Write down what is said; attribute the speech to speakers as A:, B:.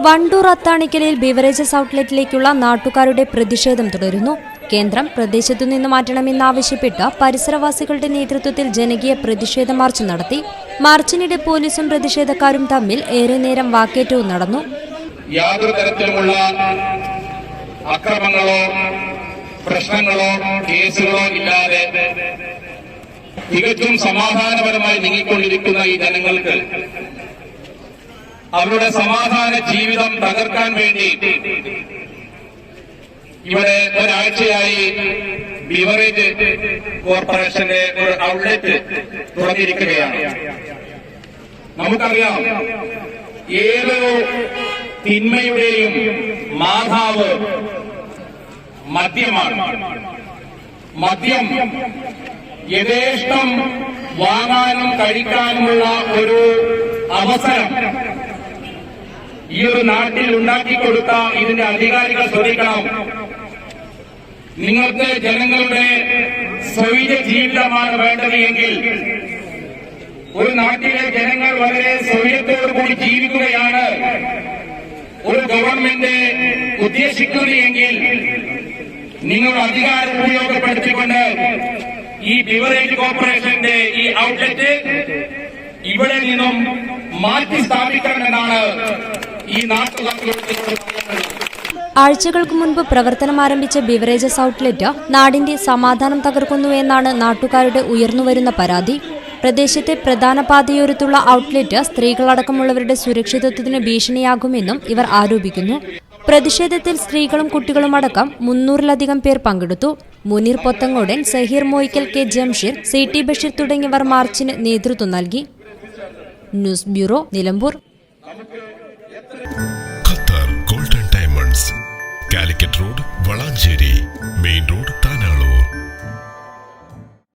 A: Wandoor അത്താണിക്കലിൽ beverages ഔട്ട്ലെറ്റിലേക്കുള്ള നാട്ടുകാരുടെ പ്രതിഷേധം തുടരുന്നു. കേന്ദ്രം പ്രദേശത്തു നിന്ന് മാറ്റണമെന്നാവശ്യപ്പെട്ട് പരിസരവാസികളുടെ നേതൃത്വത്തിൽ ജനകീയ പ്രതിഷേധ മാർച്ച് നടത്തി. മാർച്ചിനിടെ പോലീസും പ്രതിഷേധക്കാരും തമ്മിൽ ഏറെ നേരം വാക്കേറ്റവും നടന്നു.
B: യാതൊരു തരത്തിലുമുള്ള അക്രമങ്ങളോ പ്രശ്നങ്ങളോ കേസുകളോ ഇല്ലാതെ തികച്ചും സമാധാനപരമായി നീങ്ങിക്കൊണ്ടിരിക്കുന്ന ഈ ജനങ്ങൾക്ക് അവരുടെ സമാധാന ജീവിതം തകർക്കാൻ വേണ്ടി ഇവിടെ ഒരാഴ്ചയായി ബിവറേജ് കോർപ്പറേഷന്റെ ഒരു ഔട്ട്ലെറ്റ് തുറന്നിരിക്കുകയാണ്. നമുക്കറിയാം, ഏതൊരു തിന്മയുടെയും മാതാവ് മദ്യമാണ്. മദ്യം യഥേഷ്ടം വാങ്ങാനും കഴിക്കാനുമുള്ള ഒരു അവസരം ഈ ഒരു നാട്ടിൽ ഉണ്ടാക്കിക്കൊടുത്ത ഇതിന്റെ അധികാരികൾ ശ്രദ്ധിക്കണം. നിങ്ങൾക്ക് ജനങ്ങളുടെ സ്വൈര്യ ജീവിതമാണ് വേണ്ടത് എങ്കിൽ, ഒരു നാട്ടിലെ ജനങ്ങൾ വളരെ സ്വൈര്യത്തോടുകൂടി ജീവിക്കുകയാണ് ഒരു ഗവൺമെന്റ് ഉദ്ദേശിക്കുന്നത് എങ്കിൽ, നിങ്ങൾ അധികാരം ഉപയോഗപ്പെടുത്തിക്കൊണ്ട് ഈ ബിവറേജ് കോർപ്പറേഷന്റെ ഈ ഔട്ട്ലെറ്റ് ഇവിടെ നിന്നും മാറ്റി സ്ഥാപിക്കണമെന്നാണ് ഈ നാട്ടുകാരോട്.
A: ആഴ്ചകൾക്ക് മുൻപ് പ്രവർത്തനം ആരംഭിച്ച ബിവറേജസ് ഔട്ട്ലെറ്റ് നാടിന്റെ സമാധാനം തകർക്കുന്നുവെന്നാണ് നാട്ടുകാരുടെ ഉയർന്നുവരുന്ന പരാതി. പ്രദേശത്തെ പ്രധാന പാതയോരത്തുള്ള ഔട്ട്ലെറ്റ് സ്ത്രീകളടക്കമുള്ളവരുടെ സുരക്ഷിതത്വത്തിന് ഭീഷണിയാകുമെന്നും ഇവർ ആരോപിക്കുന്നു. പ്രതിഷേധത്തിൽ സ്ത്രീകളും കുട്ടികളുമടക്കം 300-ലധികം പേർ പങ്കെടുത്തു. മുനീർ പൊത്തങ്കോടൻ, സഹീർ മോയിക്കൽ, കെ ജംഷീർ, CT ബഷീർ തുടങ്ങിയവർ മാർച്ചിന് നേതൃത്വം നൽകി. News bureau, Nilambur.
C: Qatar golden diamonds, Calicut road, Valanchery main road,